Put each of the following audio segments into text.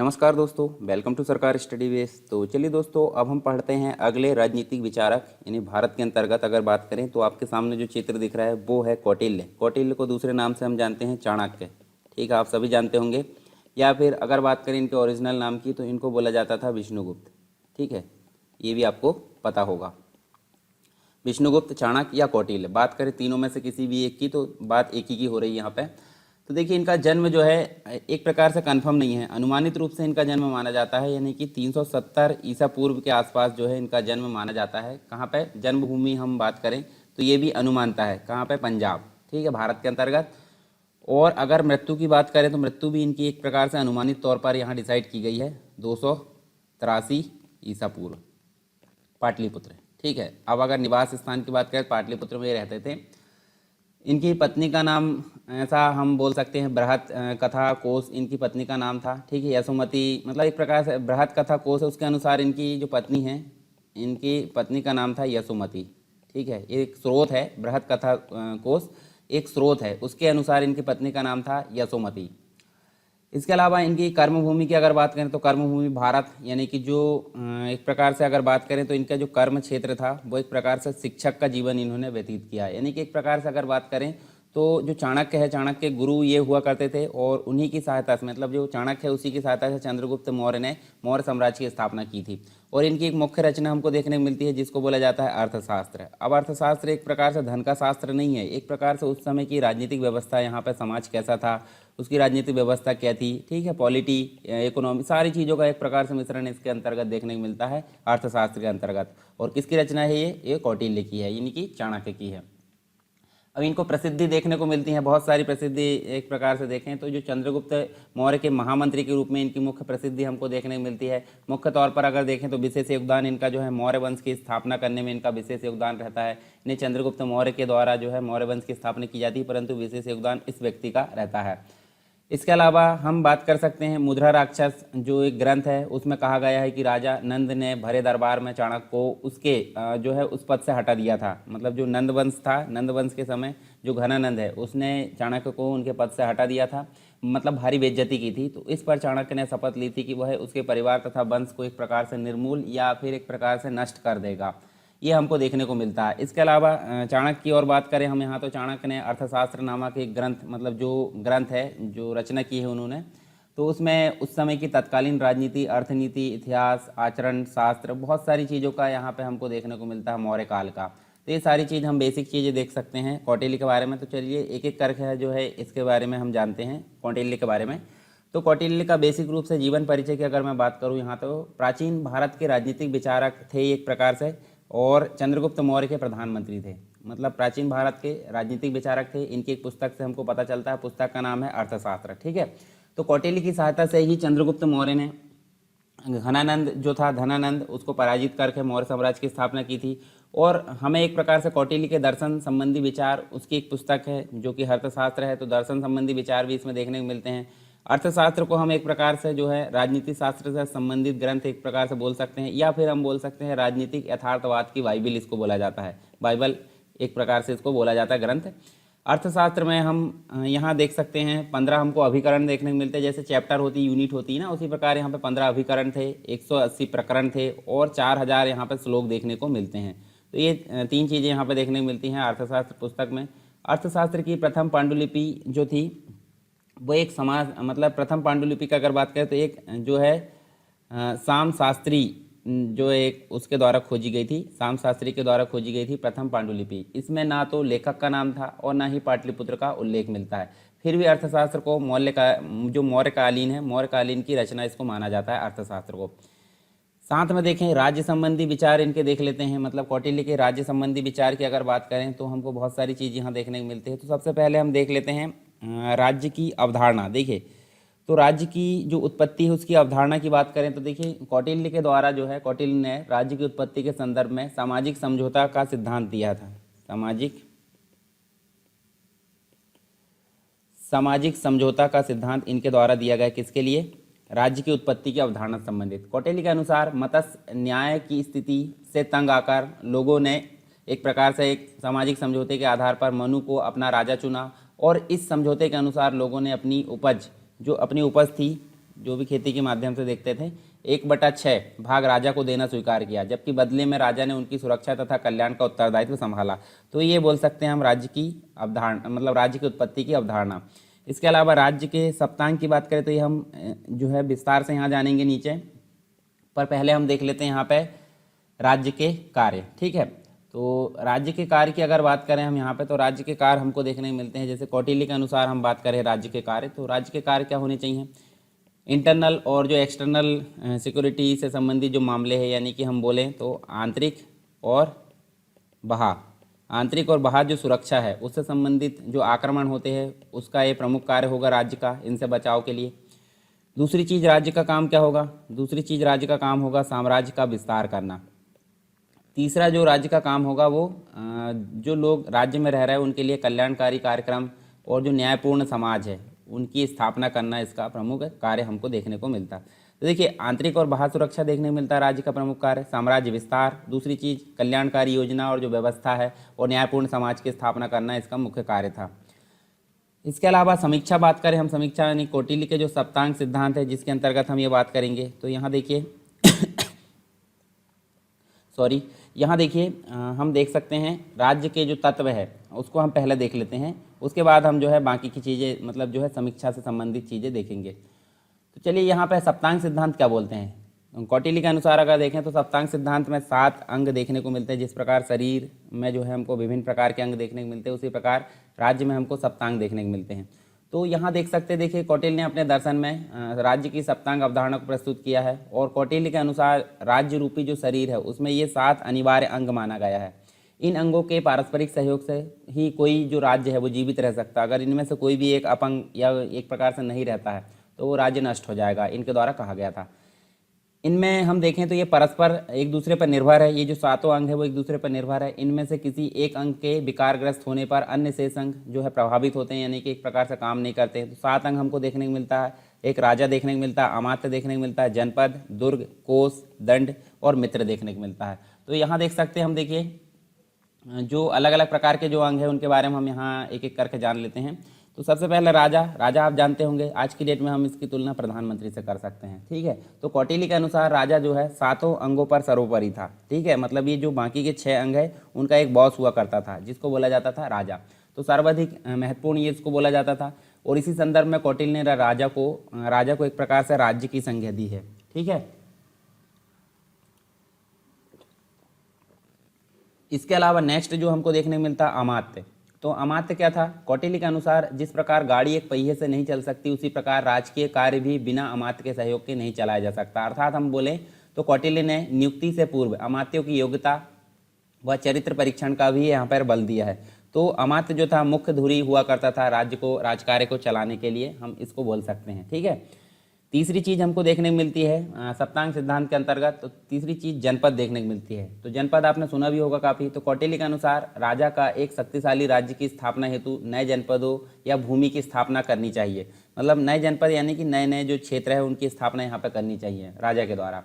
नमस्कार दोस्तों, welcome to सरकार स्टडी बेस। तो चलिए दोस्तों, अब हम पढ़ते हैं अगले राजनीतिक विचारक यानी भारत के अंतर्गत अगर बात करें तो आपके सामने जो चित्र दिख रहा है वो है कौटिल्य। कौटिल्य को दूसरे नाम से हम जानते हैं चाणक्य। ठीक है, आप सभी जानते होंगे। या फिर अगर बात करें इनके ओरिजिनल नाम की तो इनको बोला जाता था विष्णुगुप्त। ठीक है, ये भी आपको पता होगा। विष्णुगुप्त, चाणक्य या कौटिल्य, बात करें तीनों में से किसी भी एक की तो बात एक ही की हो रही है यहाँ पे। तो देखिए, इनका जन्म जो है एक प्रकार से कंफर्म नहीं है, अनुमानित रूप से इनका जन्म माना जाता है, यानी कि 370 ईसा पूर्व के आसपास जो है इनका जन्म माना जाता है। कहाँ पे जन्मभूमि हम बात करें तो ये भी अनुमानता है, कहाँ पे, पंजाब। ठीक है, भारत के अंतर्गत। और अगर मृत्यु की बात करें तो मृत्यु भी इनकी एक प्रकार से अनुमानित तौर पर यहाँ डिसाइड की गई है 283 ईसा पूर्व, पाटलिपुत्र। ठीक है, अब अगर निवास स्थान की बात करें पाटलिपुत्र में ये रहते थे। इनकी पत्नी का नाम, ऐसा हम बोल सकते हैं, बृहत कथा कोश इनकी पत्नी का नाम था। ठीक है, यशोमती, मतलब एक प्रकार से बृहत कथा कोश है, उसके अनुसार इनकी जो पत्नी है, इनकी पत्नी का नाम था यशोमती। ठीक है, एक स्रोत है, बृहत कथा कोश एक स्रोत है, उसके अनुसार इनकी पत्नी का नाम था यशोमती। इसके अलावा इनकी कर्मभूमि की अगर बात करें तो कर्मभूमि भारत, यानी कि जो एक प्रकार से अगर बात करें तो इनका जो कर्म क्षेत्र था वो एक प्रकार से शिक्षक का जीवन इन्होंने व्यतीत किया। यानी कि एक प्रकार से अगर बात करें तो जो चाणक्य है, चाणक्य गुरु ये हुआ करते थे और उन्हीं की सहायता से, मतलब जो चाणक्य है उसी की सहायता से चंद्रगुप्त मौर्य ने मौर्य साम्राज्य की स्थापना की थी। और इनकी एक मुख्य रचना हमको देखने को मिलती है जिसको बोला जाता है अर्थशास्त्र। अब अर्थशास्त्र एक प्रकार से धन का शास्त्र नहीं है, एक प्रकार से उस समय की राजनीतिक व्यवस्था, यहाँ पर समाज कैसा था, उसकी राजनीतिक व्यवस्था क्या थी, ठीक है, पॉलिटी, इकोनॉमी, सारी चीज़ों का एक प्रकार से मिश्रण इसके अंतर्गत देखने को मिलता है अर्थशास्त्र के अंतर्गत। और किसकी रचना है ये कौटिल्य की है, यानी कि चाणक्य की है। अब इनको प्रसिद्धि देखने को मिलती है, बहुत सारी प्रसिद्धि एक प्रकार से देखें तो जो चंद्रगुप्त मौर्य के महामंत्री के रूप में इनकी मुख्य प्रसिद्धि हमको देखने को मिलती है। मुख्य तौर पर अगर देखें तो विशेष योगदान इनका जो है मौर्य वंश की स्थापना करने में इनका विशेष योगदान रहता है। इन्हें चंद्रगुप्त मौर्य के द्वारा जो है मौर्य वंश की स्थापना की जाती है, परंतु विशेष योगदान इस व्यक्ति का रहता है। इसके अलावा हम बात कर सकते हैं मुद्रा राक्षस, जो एक ग्रंथ है, उसमें कहा गया है कि राजा नंद ने भरे दरबार में चाणक्य को उसके जो है उस पद से हटा दिया था। मतलब जो नंद वंश था, नंद वंश के समय जो घनानंद है उसने चाणक्य को उनके पद से हटा दिया था, मतलब भारी बेइज्जती की थी। तो इस पर चाणक्य ने शपथ ली थी कि वह उसके परिवार तथा वंश को एक प्रकार से निर्मूल या फिर एक प्रकार से नष्ट कर देगा। ये हमको देखने को मिलता है। इसके अलावा चाणक्य की और बात करें हम यहाँ तो चाणक्य ने अर्थशास्त्र नामक एक ग्रंथ, मतलब जो ग्रंथ है, जो रचना की है उन्होंने, तो उसमें उस समय की तत्कालीन राजनीति, अर्थनीति, इतिहास, आचरण शास्त्र, बहुत सारी चीज़ों का यहाँ पे हमको देखने को मिलता है मौर्य काल का। तो ये सारी चीज़ हम बेसिक चीज़ें देख सकते हैं कौटिल्य के बारे में। तो चलिए एक एक करके है जो है इसके बारे में हम जानते हैं कौटिल्य के बारे में। तो कौटिल्य का बेसिक रूप से जीवन परिचय की अगर मैं बात करूँ यहाँ तो प्राचीन भारत के राजनीतिक विचारक थे एक प्रकार से, और चंद्रगुप्त मौर्य के प्रधानमंत्री थे। मतलब प्राचीन भारत के राजनीतिक विचारक थे। इनकी एक पुस्तक से हमको पता चलता है, पुस्तक का नाम है अर्थशास्त्र। ठीक है, तो कौटिल्य की सहायता से ही चंद्रगुप्त मौर्य ने घनानंद जो था, धनानंद, उसको पराजित करके मौर्य साम्राज्य की स्थापना की थी। और हमें एक प्रकार से कौटिल्य के दर्शन संबंधी विचार, उसकी एक पुस्तक है जो कि अर्थशास्त्र है, तो दर्शन संबंधी विचार भी इसमें देखने को मिलते हैं। अर्थशास्त्र को हम एक प्रकार से जो है राजनीति शास्त्र से संबंधित ग्रंथ एक प्रकार से बोल सकते हैं, या फिर हम बोल सकते हैं राजनीतिक यथार्थवाद की बाइबल इसको बोला जाता है। बाइबल एक प्रकार से इसको बोला जाता है ग्रंथ। अर्थशास्त्र में हम यहाँ देख सकते हैं 15 हमको अभिकरण देखने को मिलते हैं। जैसे चैप्टर होती, यूनिट होती है ना, उसी प्रकार यहाँ पे 15 अभिकरण थे, 180 प्रकरण थे और 4000 यहाँ पे श्लोक देखने को मिलते हैं। तो ये तीन चीज़ें यहाँ पे देखने को मिलती हैं अर्थशास्त्र पुस्तक में। अर्थशास्त्र की प्रथम पांडुलिपि जो थी वो एक समाज, मतलब प्रथम पांडुलिपि की अगर बात करें तो एक जो है साम शास्त्री, जो एक उसके द्वारा खोजी गई थी, साम शास्त्री के द्वारा खोजी गई थी प्रथम पांडुलिपि। इसमें ना तो लेखक का नाम था और ना ही पाटलिपुत्र का उल्लेख मिलता है। फिर भी अर्थशास्त्र को मौर्य का, जो मौर्यकालीन है, मौर्यकालीन की रचना इसको माना जाता है अर्थशास्त्र को। साथ में देखें राज्य संबंधी विचार इनके देख लेते हैं। मतलब कौटिल्य के राज्य संबंधी विचार की अगर बात करें तो हमको बहुत सारी चीज़ यहाँ देखने को मिलती है। तो सबसे पहले हम देख लेते हैं राज्य की अवधारणा। देखिए, तो राज्य की जो उत्पत्ति है उसकी अवधारणा की बात करें तो देखिए कौटिल्य के द्वारा जो है, कौटिल्य ने राज्य की उत्पत्ति के संदर्भ में सामाजिक समझौता का सिद्धांत दिया था। सामाजिक समझौता का सिद्धांत इनके द्वारा दिया गया, किसके लिए, राज्य की उत्पत्ति की अवधारणा संबंधित। कौटिल्य के अनुसार मत्स्य न्याय की स्थिति से तंग आकर लोगों ने एक प्रकार से एक सामाजिक समझौते के आधार पर मनु को अपना राजा चुना, और इस समझौते के अनुसार लोगों ने अपनी उपज, जो अपनी उपज थी, जो भी खेती के माध्यम से देखते थे, 1/6 भाग राजा को देना स्वीकार किया, जबकि बदले में राजा ने उनकी सुरक्षा तथा कल्याण का उत्तरदायित्व संभाला। तो ये बोल सकते हैं हम राज्य की अवधारणा, मतलब राज्य की उत्पत्ति की अवधारणा। इसके अलावा राज्य के सप्तांग की बात करें तो ये हम जो है विस्तार से यहाँ जानेंगे नीचे, पर पहले हम देख लेते हैं यहाँ पे राज्य के कार्य। ठीक है, तो राज्य के कार्य की अगर बात करें हम यहाँ पे, तो राज्य के कार्य हमको देखने को मिलते हैं। जैसे कौटिल्य के अनुसार हम बात करें राज्य के कार्य, तो राज्य के कार्य क्या होने चाहिए? इंटरनल और जो एक्सटर्नल सिक्योरिटी से संबंधित जो मामले हैं, यानी कि हम बोलें तो आंतरिक और बाह्य, आंतरिक और बाह्य जो सुरक्षा है उससे संबंधित जो आक्रमण होते हैं उसका ये प्रमुख कार्य होगा राज्य का, इनसे बचाव के लिए। दूसरी चीज़ राज्य का काम क्या होगा? दूसरी चीज़ राज्य का काम होगा साम्राज्य का विस्तार करना। तीसरा जो राज्य का काम होगा वो जो लोग राज्य में रह रहे हैं उनके लिए कल्याणकारी कार्यक्रम और जो न्यायपूर्ण समाज है उनकी स्थापना करना इसका प्रमुख कार्य हमको देखने को मिलता है। तो देखिए, आंतरिक और बाह्य सुरक्षा देखने को मिलता है राज्य का प्रमुख कार्य, साम्राज्य विस्तार, दूसरी चीज़ कल्याणकारी योजना और जो व्यवस्था है और न्यायपूर्ण समाज की स्थापना करना इसका मुख्य कार्य था। इसके अलावा समीक्षा बात करें हम, समीक्षा यानी कौटिल्य के जो सप्तांग सिद्धांत है जिसके अंतर्गत हम ये बात करेंगे, तो यहाँ देखिए सॉरी, यहाँ देखिए हम देख सकते हैं राज्य के जो तत्व है उसको हम पहले देख लेते हैं, उसके बाद हम जो है बाकी की चीज़ें, मतलब जो है समीक्षा से संबंधित चीज़ें देखेंगे। तो चलिए, यहाँ पे सप्तांग सिद्धांत क्या बोलते हैं? कौटिल्य के अनुसार अगर देखें तो सप्तांग सिद्धांत में 7 अंग देखने को मिलते हैं। जिस प्रकार शरीर में जो है हमको विभिन्न प्रकार के अंग देखने को मिलते हैं, उसी प्रकार राज्य में हमको सप्तांग देखने को मिलते हैं। तो यहाँ देख सकते हैं, देखिए कौटिल्य ने अपने दर्शन में राज्य की सप्तांग अवधारणा को प्रस्तुत किया है, और कौटिल्य के अनुसार राज्य रूपी जो शरीर है उसमें ये 7 अनिवार्य अंग माना गया है। इन अंगों के पारस्परिक सहयोग से ही कोई जो राज्य है वो जीवित रह सकता है। अगर इनमें से कोई भी एक अपंग या एक प्रकार से नहीं रहता है तो वो राज्य नष्ट हो जाएगा, इनके द्वारा कहा गया था। इनमें हम देखें तो ये परस्पर एक दूसरे पर निर्भर है, ये जो 7 अंग है वो एक दूसरे पर निर्भर है। इनमें से किसी एक अंग के विकारग्रस्त होने पर अन्य शेष अंग जो है प्रभावित होते हैं, यानी कि एक प्रकार से काम नहीं करते हैं। तो 7 अंग हमको देखने को मिलता है। एक राजा देखने को मिलता है, अमात्य देखने को मिलता है, जनपद, दुर्ग, कोष, दंड और मित्र देखने को मिलता है। तो यहाँ देख सकते हैं हम, देखिए जो अलग अलग प्रकार के जो अंग हैं उनके बारे में हम यहाँ एक एक करके जान लेते हैं। तो सबसे पहले राजा, राजा आप जानते होंगे आज की डेट में हम इसकी तुलना प्रधानमंत्री से कर सकते हैं। ठीक है, तो कौटिल्य के अनुसार राजा जो है 7 अंगों पर सर्वोपरि था। ठीक है, मतलब ये जो बाकी के 6 अंग है उनका एक बॉस हुआ करता था जिसको बोला जाता था राजा। तो सर्वाधिक महत्वपूर्ण ये इसको बोला जाता था, और इसी संदर्भ में कौटिल्य ने राजा को एक प्रकार से राज्य की संज्ञा दी है। ठीक है, इसके अलावा नेक्स्ट जो हमको देखने को मिलता है अमात्य। तो अमात्य क्या था? कौटिल्य के अनुसार जिस प्रकार गाड़ी एक पहिए से नहीं चल सकती, उसी प्रकार राजकीय कार्य भी बिना अमात्य के सहयोग के नहीं चलाया जा सकता। अर्थात हम बोले तो कौटिल्य ने नियुक्ति से पूर्व अमात्यों की योग्यता व चरित्र परीक्षण का भी यहाँ पर बल दिया है। तो अमात्य जो था मुख्य धुरी हुआ करता था राज्य को, राजकार्य को चलाने के लिए, हम इसको बोल सकते हैं। ठीक है, तीसरी चीज़ हमको देखने को मिलती है सप्तांग सिद्धांत के अंतर्गत, तो तीसरी चीज़ जनपद देखने को मिलती है। तो जनपद आपने सुना भी होगा काफ़ी। तो कौटिल्य के अनुसार राजा का एक शक्तिशाली राज्य की स्थापना हेतु नए जनपदों या भूमि की स्थापना करनी चाहिए। मतलब नए जनपद यानी कि नए नए जो क्षेत्र है उनकी स्थापना यहाँ पर करनी चाहिए राजा के द्वारा।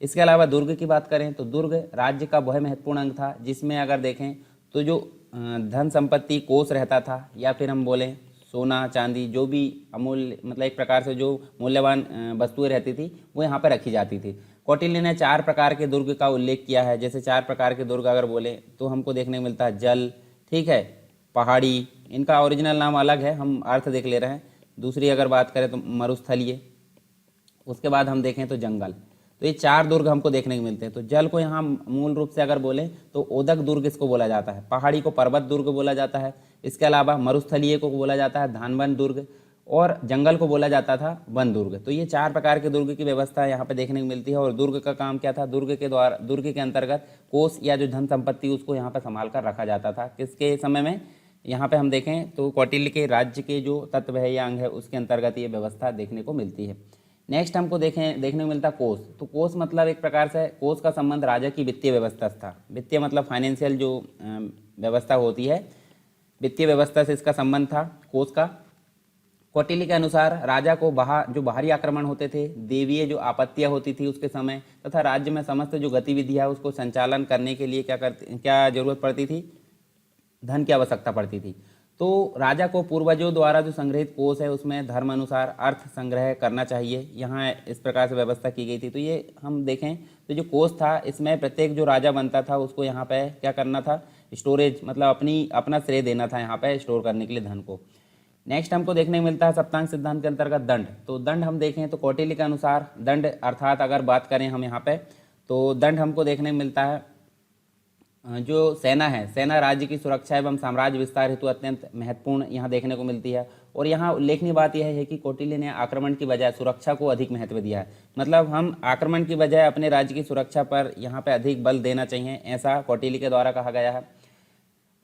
इसके अलावा दुर्ग की बात करें तो दुर्ग राज्य का बहुत महत्वपूर्ण अंग था, जिसमें अगर देखें तो जो धन संपत्ति कोष रहता था, या फिर हम बोलें सोना चांदी, जो भी अमूल्य, मतलब एक प्रकार से जो मूल्यवान वस्तुएं रहती थी वो यहाँ पर रखी जाती थी। कौटिल्य ने 4 प्रकार के दुर्ग का उल्लेख किया है। जैसे 4 प्रकार के दुर्ग अगर बोले तो हमको देखने को मिलता है जल, ठीक है, पहाड़ी, इनका ओरिजिनल नाम अलग है, हम अर्थ देख ले रहे हैं। दूसरी अगर बात करें तो मरुस्थलीय, उसके बाद हम देखें तो जंगल। तो ये 4 दुर्ग हमको देखने को मिलते हैं। तो जल को यहाँ मूल रूप से अगर बोलें तो ओदक दुर्ग इसको बोला जाता है, पहाड़ी को पर्वत दुर्ग बोला जाता है, इसके अलावा मरुस्थलीय को बोला जाता है धानवन दुर्ग, और जंगल को बोला जाता था वन दुर्ग। तो ये 4 प्रकार के दुर्ग की व्यवस्था यहाँ पे देखने को मिलती है। और दुर्ग का काम क्या था? दुर्ग के अंतर्गत कोष या जो धन संपत्ति उसको यहाँ पर संभाल कर रखा जाता था। किसके समय में? यहाँ पे हम देखें तो कौटिल्य के राज्य के जो तत्व है या अंग है उसके अंतर्गत ये व्यवस्था देखने को मिलती है। नेक्स्ट हमको देखने को मिलता कोष। तो कोष मतलब एक प्रकार से कोष का संबंध राजा की वित्तीय व्यवस्था था। वित्तीय मतलब फाइनेंशियल जो व्यवस्था होती है, वित्तीय व्यवस्था से इसका संबंध था कोष का। कौटिल्य के अनुसार राजा को जो बाहरी आक्रमण होते थे, देवीय जो आपत्तियां होती थी उसके समय, तथा राज्य में समस्त जो गतिविधियां है उसको संचालन करने के लिए क्या जरूरत पड़ती थी? धन की आवश्यकता पड़ती थी। तो राजा को पूर्वजों द्वारा जो संग्रहित कोष है उसमें धर्म अनुसार अर्थ संग्रह करना चाहिए, यहाँ इस प्रकार से व्यवस्था की गई थी। तो ये हम देखें तो जो कोष था इसमें प्रत्येक जो राजा बनता था उसको यहाँ पे क्या करना था, स्टोरेज मतलब अपना श्रेय देना था यहाँ पे स्टोर करने के लिए धन को। नेक्स्ट हमको देखने को मिलता है सप्तांग सिद्धांत के अंतर्गत दंड। तो दंड हम देखें तो कौटिल्य के अनुसार दंड अर्थात अगर बात करें हम यहाँ पे तो दंड हमको देखने को मिलता है जो सेना है, सेना राज्य की सुरक्षा एवं साम्राज्य विस्तार हेतु अत्यंत महत्वपूर्ण यहाँ देखने को मिलती है। और यहाँ उल्लेखनीय बात यह है कि कौटिल्य ने आक्रमण की बजाय सुरक्षा को अधिक महत्व दिया है। मतलब हम आक्रमण की बजाय अपने राज्य की सुरक्षा पर यहाँ पे अधिक बल देना चाहिए, ऐसा कौटिल्य के द्वारा कहा गया है।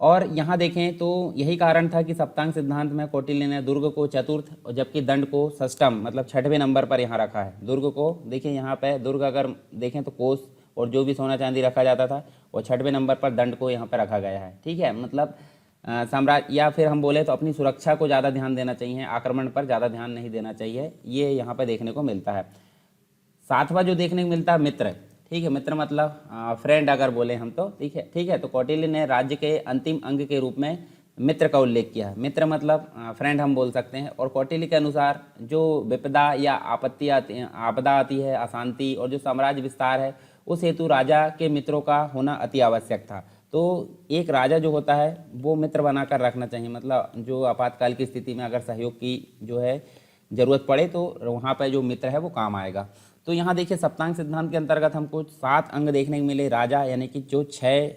और यहाँ देखें तो यही कारण था कि सप्तांग सिद्धांत में कौटिल्य ने दुर्ग को चतुर्थ और जबकि दंड को षष्ठम मतलब छठवें नंबर पर यहाँ रखा है। दुर्ग को देखिए यहाँ पे दुर्ग अगर देखें तो कोष और जो भी सोना चांदी रखा जाता था, और छठवें नंबर पर दंड को यहाँ पर रखा गया है। ठीक है, मतलब साम्राज्य या फिर हम बोले तो अपनी सुरक्षा को ज़्यादा ध्यान देना चाहिए, आक्रमण पर ज़्यादा ध्यान नहीं देना चाहिए, ये यहाँ पर देखने को मिलता है। सातवां जो देखने को मिलता है मित्र। ठीक है, मित्र मतलब फ्रेंड अगर बोले हम तो ठीक है। तो कौटिल्य ने राज्य के अंतिम अंग के रूप में मित्र का उल्लेख किया है। मित्र मतलब फ्रेंड हम बोल सकते हैं। और कौटिल्य के अनुसार जो विपदा या आपदा आती है, अशांति और जो साम्राज्य विस्तार है उस हेतु राजा के मित्रों का होना अति आवश्यक था। तो एक राजा जो होता है वो मित्र बनाकर रखना चाहिए, मतलब जो आपातकाल की स्थिति में अगर सहयोग की जो है ज़रूरत पड़े तो वहाँ पर जो मित्र है वो काम आएगा। तो यहाँ देखिए सप्तांग सिद्धांत के अंतर्गत हमको 7 अंग देखने को मिले। राजा यानी कि जो 6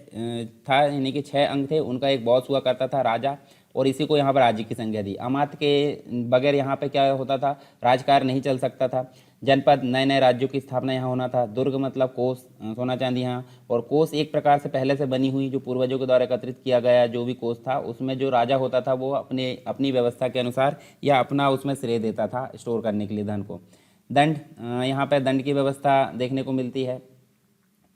था यानी कि 6 अंग थे, उनका एक बॉस हुआ करता था राजा, और इसी को यहाँ पर राज्य की संज्ञा दी। अमात्य के बगैर यहाँ पे क्या होता था, राजकार्य नहीं चल सकता था। जनपद नए नए राज्यों की स्थापना यहाँ होना था। दुर्ग मतलब कोष सोना चांदी यहाँ, और कोष एक प्रकार से पहले से बनी हुई जो पूर्वजों के द्वारा एकत्रित किया गया जो भी कोष था उसमें जो राजा होता था वो अपनी व्यवस्था के अनुसार या अपना उसमें श्रेय देता था स्टोर करने के लिए धन को। दंड, यहाँ पर दंड की व्यवस्था देखने को मिलती है।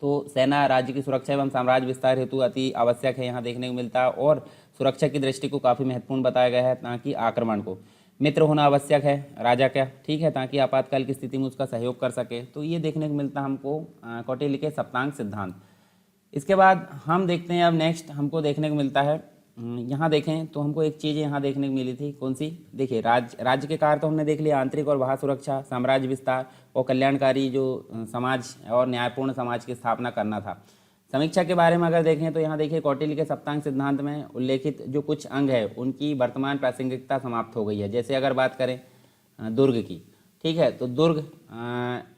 तो सेना राज्य की सुरक्षा एवं साम्राज्य विस्तार हेतु अति आवश्यक है यहाँ देखने को मिलता है, और सुरक्षा की दृष्टि को काफ़ी महत्वपूर्ण बताया गया है ताकि आक्रमण को। मित्र होना आवश्यक है राजा का, ठीक है, ताकि आपातकाल की स्थिति में उसका सहयोग कर सके। तो ये देखने को मिलता है हमको कौटिल्य के सप्तांग सिद्धांत। इसके बाद हम देखते हैं अब नेक्स्ट हमको देखने को मिलता है यहाँ देखें तो हमको एक चीज़ यहाँ देखने को मिली थी, कौन सी, देखिए राज्य के कार्य तो हमने देख लिया, आंतरिक और बाह्य सुरक्षा, साम्राज्य विस्तार और कल्याणकारी जो समाज और न्यायपूर्ण समाज की स्थापना करना था। समीक्षा के बारे में अगर देखें तो यहाँ देखिए कौटिल्य के सप्तांग सिद्धांत में उल्लेखित जो कुछ अंग है उनकी वर्तमान प्रासंगिकता समाप्त हो गई है। जैसे अगर बात करें दुर्ग की, ठीक है, तो दुर्ग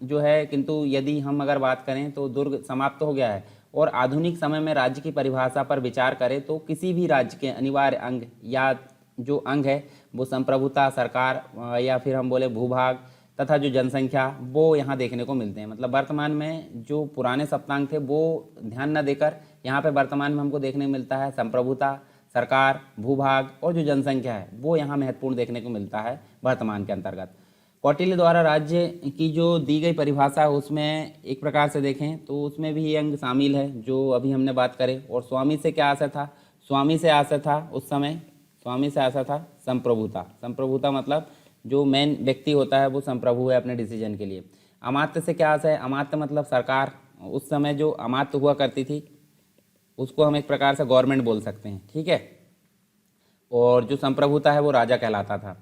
जो है, किंतु यदि हम अगर बात करें तो दुर्ग समाप्त हो गया है। और आधुनिक समय में राज्य की परिभाषा पर विचार करें तो किसी भी राज्य के अनिवार्य अंग या जो अंग है वो संप्रभुता, सरकार या फिर हम बोले भूभाग तथा जो जनसंख्या वो यहाँ देखने को मिलते हैं। मतलब वर्तमान में जो पुराने सप्तांग थे वो ध्यान न देकर यहाँ पे वर्तमान में हमको देखने को मिलता है संप्रभुता, सरकार, भूभाग और जो जनसंख्या है वो यहाँ महत्वपूर्ण देखने को मिलता है वर्तमान के अंतर्गत। कौटिल्य द्वारा राज्य की जो दी गई परिभाषा है उसमें एक प्रकार से देखें तो उसमें भी ये अंग शामिल है जो अभी हमने बात करें। और स्वामी से क्या आशय था, स्वामी से आशय था उस समय, स्वामी से आशय था संप्रभुता। संप्रभुता मतलब जो मेन व्यक्ति होता है वो संप्रभु है अपने डिसीजन के लिए। अमात्य से क्या आशय है, अमात्य मतलब सरकार। उस समय जो अमात्य हुआ करती थी उसको हम एक प्रकार से गवर्नमेंट बोल सकते हैं, ठीक है। और जो संप्रभुता है वो राजा कहलाता था।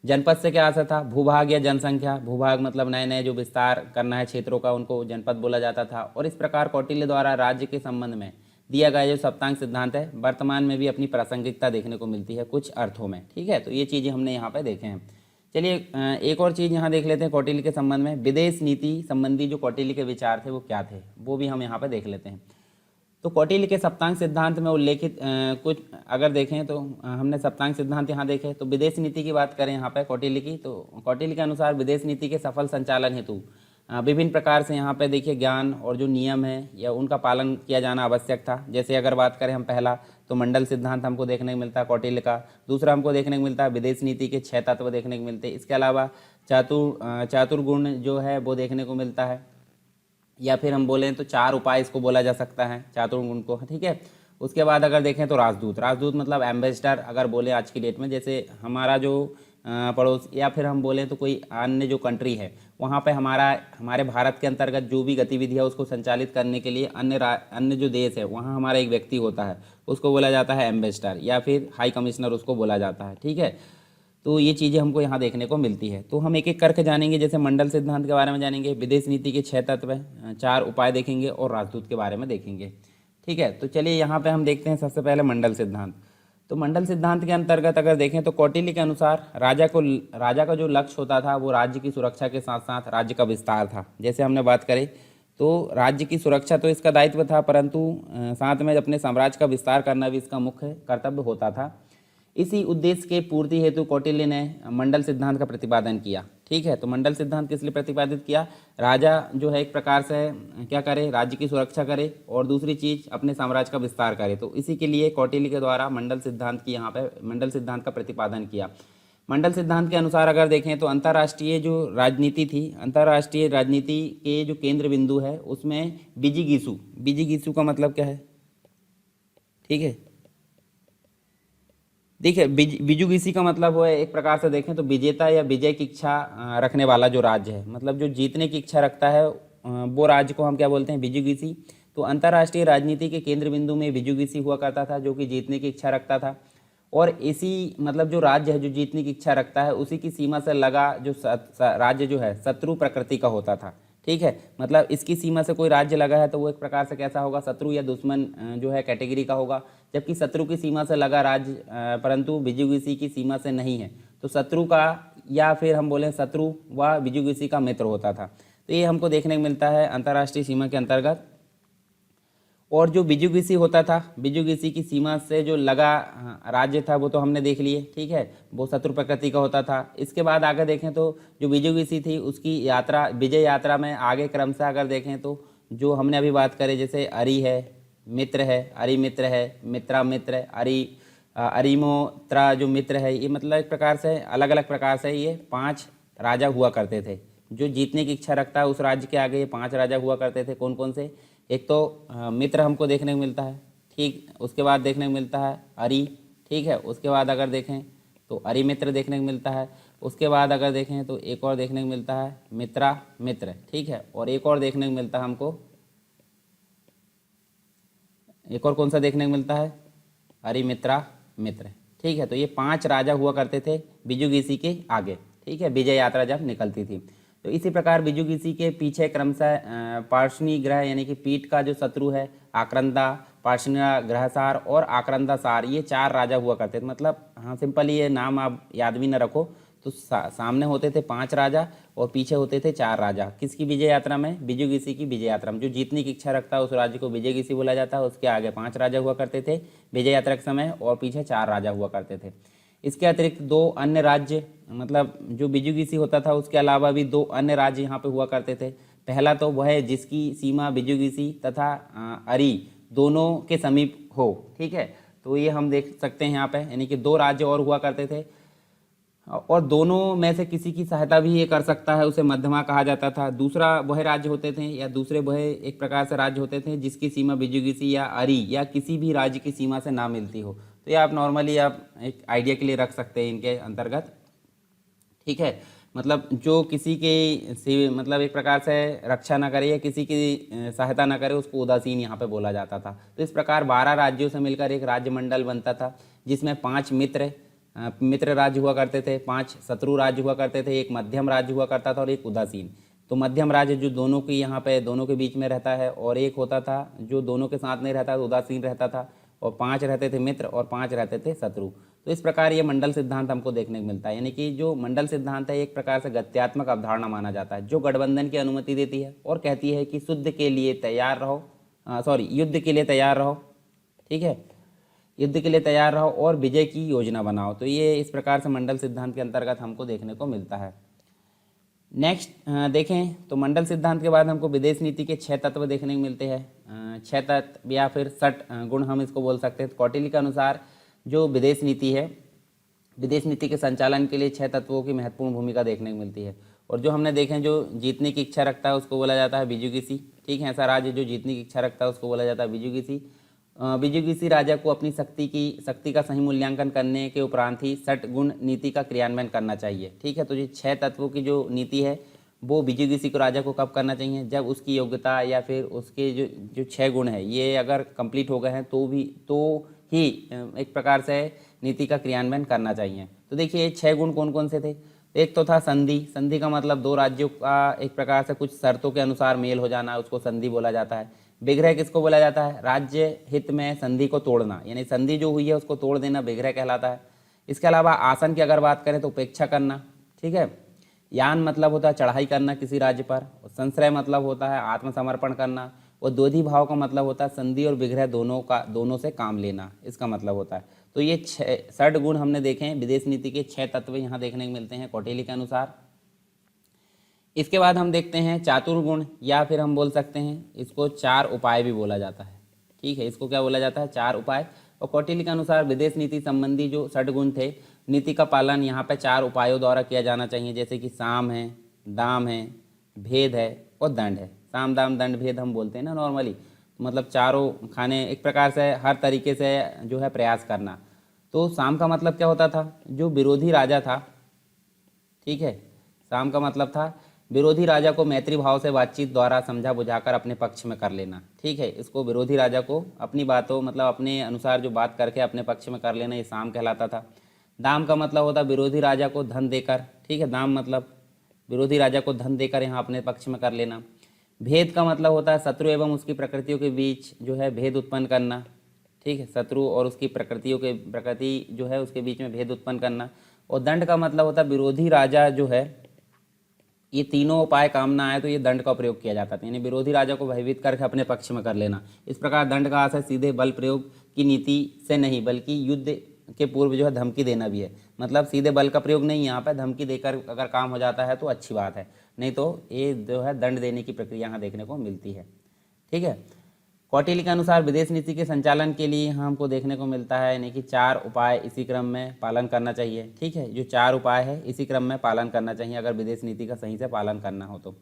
जनपद से क्या आशय था, भूभाग या जनसंख्या। भूभाग मतलब नए नए जो विस्तार करना है क्षेत्रों का उनको जनपद बोला जाता था। और इस प्रकार कौटिल्य द्वारा राज्य के संबंध में दिया गया जो सप्तांग सिद्धांत है वर्तमान में भी अपनी प्रासंगिकता देखने को मिलती है कुछ अर्थों में, ठीक है। तो ये चीज़ें हमने यहाँ पे देखे हैं। चलिए एक और चीज़ यहाँ देख लेते हैं कौटिल्य के संबंध में। विदेश नीति संबंधी जो कौटिल्य के विचार थे वो क्या थे वो भी हम यहाँ पर देख लेते हैं। तो कौटिल्य के सप्तांग सिद्धांत में उल्लेखित कुछ अगर देखें तो हमने सप्तांग सिद्धांत यहाँ देखे। तो विदेश नीति की बात करें यहाँ पे कौटिल्य की, तो कौटिल्य के अनुसार विदेश नीति के सफल संचालन हेतु विभिन्न प्रकार से यहाँ पे देखिए ज्ञान और जो नियम है या उनका पालन किया जाना आवश्यक था। जैसे अगर बात करें हम पहला तो मंडल सिद्धांत हमको देखने को मिलता है कौटिल्य का। दूसरा हमको देखने को मिलता है विदेश नीति के 6 तत्व देखने को मिलते हैं। इसके अलावा चातुर्गुण जो है वो देखने को मिलता है, या फिर हम बोलें तो 4 उपाय इसको बोला जा सकता है चातुर्गुण को, ठीक है। उसके बाद अगर देखें तो राजदूत। राजदूत मतलब एम्बेसडर अगर बोले आज की डेट में, जैसे हमारा जो पड़ोस या फिर हम बोलें तो कोई अन्य जो कंट्री है वहाँ पे हमारे भारत के अंतर्गत जो भी गतिविधि है उसको संचालित करने के लिए अन्य जो देश है वहाँ हमारा एक व्यक्ति होता है, उसको बोला जाता है एम्बेसडर या फिर हाई कमिश्नर उसको बोला जाता है। ठीक है, तो ये चीज़ें हमको यहाँ देखने को मिलती है। तो हम एक एक करके जानेंगे, जैसे मंडल सिद्धांत के बारे में जानेंगे, विदेश नीति के 6 तत्व हैं, 4 उपाय देखेंगे और राजदूत के बारे में देखेंगे। ठीक है, तो चलिए यहाँ पे हम देखते हैं सबसे पहले मंडल सिद्धांत। तो मंडल सिद्धांत के अंतर्गत अगर देखें तो कौटिल्य के अनुसार राजा का जो लक्ष्य होता था वो राज्य की सुरक्षा के साथ साथ राज्य का विस्तार था। जैसे हमने बात करें तो राज्य की सुरक्षा तो इसका दायित्व था, परंतु साथ में अपने साम्राज्य का विस्तार करना भी इसका मुख्य कर्तव्य होता था। इसी उद्देश्य के पूर्ति हेतु कौटिल्य ने मंडल सिद्धांत का प्रतिपादन किया। ठीक है, तो मंडल सिद्धांत किस लिए प्रतिपादित किया? राजा जो है एक प्रकार से क्या करे, राज्य की सुरक्षा करे और दूसरी चीज अपने साम्राज्य का विस्तार करे। तो इसी के लिए कौटिल्य के द्वारा मंडल सिद्धांत का प्रतिपादन किया। मंडल सिद्धांत के अनुसार अगर देखें तो अंतर्राष्ट्रीय जो राजनीति थी, अंतर्राष्ट्रीय राजनीति के जो केंद्र बिंदु है उसमें बिजिगीसु का मतलब क्या है? ठीक है, देखिए बिजुगिसी का मतलब वो है एक प्रकार से देखें तो विजेता या विजय की इच्छा रखने वाला जो राज्य है, मतलब जो जीतने की इच्छा रखता है वो राज्य को हम क्या बोलते हैं? बिजुगिसी। तो अंतर्राष्ट्रीय राजनीति के केंद्र बिंदु में बिजुगिसी हुआ करता था जो कि जीतने की इच्छा रखता था। और इसी मतलब जो राज्य है जो जीतने की इच्छा रखता है उसी की सीमा से लगा जो राज्य जो है शत्रु प्रकृति का होता था। ठीक है, मतलब इसकी सीमा से कोई राज्य लगा है तो वो एक प्रकार से कैसा होगा? शत्रु या दुश्मन जो है कैटेगरी का होगा। जबकि शत्रु की सीमा से लगा राज्य परंतु बिजुगिसी की सीमा से नहीं है तो शत्रु का या फिर हम बोलें शत्रु व बिजुगिसी का मित्र होता था। तो ये हमको देखने को मिलता है अंतर्राष्ट्रीय सीमा के अंतर्गत। और जो बिजुगिसी होता था, बिजुगिसी की सीमा से जो लगा राज्य था वो तो हमने देख लिए। ठीक है, वो शत्रु प्रकृति का होता था। इसके बाद आगे देखें तो जो बिजुगिसी थी उसकी यात्रा, विजय यात्रा में आगे क्रम से अगर देखें तो जो हमने अभी बात करें जैसे अरि है, मित्र है, अरि मित्र है, मित्रा मित्र है, अरिमोत्रा जो मित्र है, ये मतलब एक प्रकार से अलग अलग प्रकार से ये 5 राजा हुआ करते थे। जो जीतने की इच्छा रखता है उस राज्य के आगे ये 5 राजा हुआ करते थे। कौन कौन से? एक तो मित्र हमको देखने को मिलता है। ठीक, उसके बाद देखने को मिलता है अरि। ठीक है, उसके बाद अगर देखें तो अरि मित्र देखने को मिलता है। उसके बाद अगर देखें तो एक और देखने को मिलता है मित्रा मित्र। ठीक है, और एक और देखने को मिलता है हमको, एक और कौन सा देखने को मिलता है? अरि मित्रा मित्र। ठीक है, तो ये 5 राजा हुआ करते थे बिजुगिसी के आगे। ठीक है, विजय यात्रा जब निकलती थी। तो इसी प्रकार बिजुगिसी के पीछे क्रमशः पार्षणी ग्रह यानी कि पीठ का जो शत्रु है आक्रंदा, पार्षणा ग्रहसार और आक्रंदासार, ये 4 राजा हुआ करते थे। मतलब हाँ, सिंपल ये नाम आप याद भी ना रखो। तो सामने होते थे 5 राजा और पीछे होते थे 4 राजा। किसकी विजय यात्रा में? बिजुगिसी की विजय यात्रा में। जो जीतने की इच्छा रखता है उस राज्य को विजयगिसी बोला जाता है। उसके आगे 5 राजा हुआ करते थे विजय यात्रा के समय और पीछे 4 राजा हुआ करते थे। इसके अतिरिक्त 2 अन्य राज्य, मतलब जो बिजुगिसी होता था उसके अलावा भी 2 अन्य राज्य यहाँ पे हुआ करते थे। पहला तो वह है जिसकी सीमा बिजुगिसी तथा अरि दोनों के समीप हो। ठीक है, तो ये हम देख सकते हैं यहाँ पे, यानी कि 2 राज्य और हुआ करते थे और दोनों में से किसी की सहायता भी ये कर सकता है, उसे मध्यमा कहा जाता था। दूसरा वह राज्य होते थे या दूसरे वह एक प्रकार से राज्य होते थे जिसकी सीमा बिजुगिसी या अरि या किसी भी राज्य की सीमा से ना मिलती हो। तो ये आप नॉर्मली आप एक आइडिया के लिए रख सकते हैं इनके अंतर्गत। ठीक है, मतलब जो किसी के मतलब एक प्रकार से रक्षा ना करे या किसी की सहायता ना करे उसको उदासीन यहाँ पे बोला जाता था। तो इस प्रकार 12 राज्यों से मिलकर एक राज्य मंडल बनता था जिसमें 5 मित्र राज्य हुआ करते थे, 5 शत्रु राज्य हुआ करते थे, एक मध्यम राज्य हुआ करता था और एक उदासीन। तो मध्यम राज्य जो दोनों की यहाँ पे दोनों के बीच में रहता है और एक होता था जो दोनों के साथ नहीं रहता, उदासीन रहता था। और 5 रहते थे मित्र और 5 रहते थे शत्रु। तो इस प्रकार ये मंडल सिद्धांत हमको देखने को मिलता है। यानी कि जो मंडल सिद्धांत है एक प्रकार से गत्यात्मक अवधारणा माना जाता है जो गठबंधन की अनुमति देती है और कहती है कि युद्ध के लिए तैयार रहो। ठीक है, युद्ध के लिए तैयार रहो और विजय की योजना बनाओ। तो ये इस प्रकार से मंडल सिद्धांत के अंतर्गत हमको देखने को मिलता है। नेक्स्ट देखें तो मंडल सिद्धांत के बाद हमको विदेश नीति के 6 तत्व देखने को मिलते हैं। 6 तत्व या फिर 6 गुण हम इसको बोल सकते हैं। तो कौटिल्य के अनुसार जो विदेश नीति है, विदेश नीति के संचालन के लिए 6 तत्वों की महत्वपूर्ण भूमिका देखने को मिलती है। और जो हमने देखें जो जीतने की इच्छा रखता है उसको बोला जाता है बिजुगिसी। ठीक है, ऐसा राज्य जो जीतने की इच्छा रखता है उसको बोला जाता है बिजुगिसी। विजयी राजा को अपनी शक्ति का सही मूल्यांकन करने के उपरांत ही षट गुण नीति का क्रियान्वयन करना चाहिए। ठीक है, तो ये 6 तत्वों की जो नीति है वो विजयी को राजा को कब करना चाहिए, जब उसकी योग्यता या फिर उसके जो जो 6 गुण है ये अगर कंप्लीट हो गए हैं तो ही एक प्रकार से नीति का क्रियान्वयन करना चाहिए। तो देखिए 6 गुण कौन कौन से थे। एक तो था संधि। संधि का मतलब दो राज्यों का एक प्रकार से कुछ शर्तों के अनुसार मेल हो जाना, उसको संधि बोला जाता है। विग्रह किसको बोला जाता है, राज्य हित में संधि को तोड़ना, यानी संधि जो हुई है उसको तोड़ देना विग्रह कहलाता है। इसके अलावा आसन की अगर बात करें तो उपेक्षा करना। ठीक है, यान मतलब होता है चढ़ाई करना किसी राज्य पर, और संश्रय मतलब होता है आत्मसमर्पण करना, और द्वैधी भाव का मतलब होता है संधि और विग्रह दोनों से काम लेना, इसका मतलब होता है। तो ये 6 गुण हमने देखे हैं, विदेश नीति के 6 तत्व यहाँ देखने को मिलते हैं कौटिल्य के अनुसार। इसके बाद हम देखते हैं चातुर्गुण, या फिर हम बोल सकते हैं इसको 4 उपाय भी बोला जाता है। ठीक है, इसको क्या बोला जाता है, 4 उपाय। और कौटिल्य के अनुसार विदेश नीति संबंधी जो 6 गुण थे, नीति का पालन यहाँ पे 4 उपायों द्वारा किया जाना चाहिए, जैसे कि साम है, दाम है, भेद है और दंड है। साम दाम दंड भेद हम बोलते हैं ना नॉर्मली, मतलब चारों खाने एक प्रकार से हर तरीके से जो है प्रयास करना। तो साम का मतलब क्या होता था, जो विरोधी राजा था, ठीक है, साम का मतलब था विरोधी राजा को मैत्री भाव से बातचीत द्वारा समझा बुझाकर अपने पक्ष में कर लेना। ठीक है, इसको विरोधी राजा को अपनी बातों मतलब अपने अनुसार जो बात करके अपने पक्ष में कर लेना, ये साम कहलाता था। दाम का मतलब होता विरोधी राजा को धन देकर, ठीक है, दाम मतलब विरोधी राजा को धन देकर यहाँ अपने पक्ष में कर लेना। भेद का मतलब होता है शत्रु एवं उसकी प्रकृतियों के बीच जो है भेद उत्पन्न करना। ठीक है, शत्रु और उसकी प्रकृति जो है उसके बीच में भेद उत्पन्न करना। और दंड का मतलब होता है विरोधी राजा जो है, ये तीनों उपाय काम ना आए तो ये दंड का प्रयोग किया जाता था, यानी विरोधी राजा को भयभीत करके अपने पक्ष में कर लेना। इस प्रकार दंड का आशय सीधे बल प्रयोग की नीति से नहीं बल्कि युद्ध के पूर्व जो है धमकी देना भी है। मतलब सीधे बल का प्रयोग नहीं, यहाँ पे धमकी देकर अगर काम हो जाता है तो अच्छी बात है, नहीं तो ये जो है दंड देने की प्रक्रिया यहाँ देखने को मिलती है। ठीक है, कौटिल्य के अनुसार विदेश नीति के संचालन के लिए यहाँ हमको देखने को मिलता है यानी कि 4 उपाय इसी क्रम में पालन करना चाहिए। ठीक है, जो 4 उपाय है इसी क्रम में पालन करना चाहिए अगर विदेश नीति का सही से पालन करना हो तो।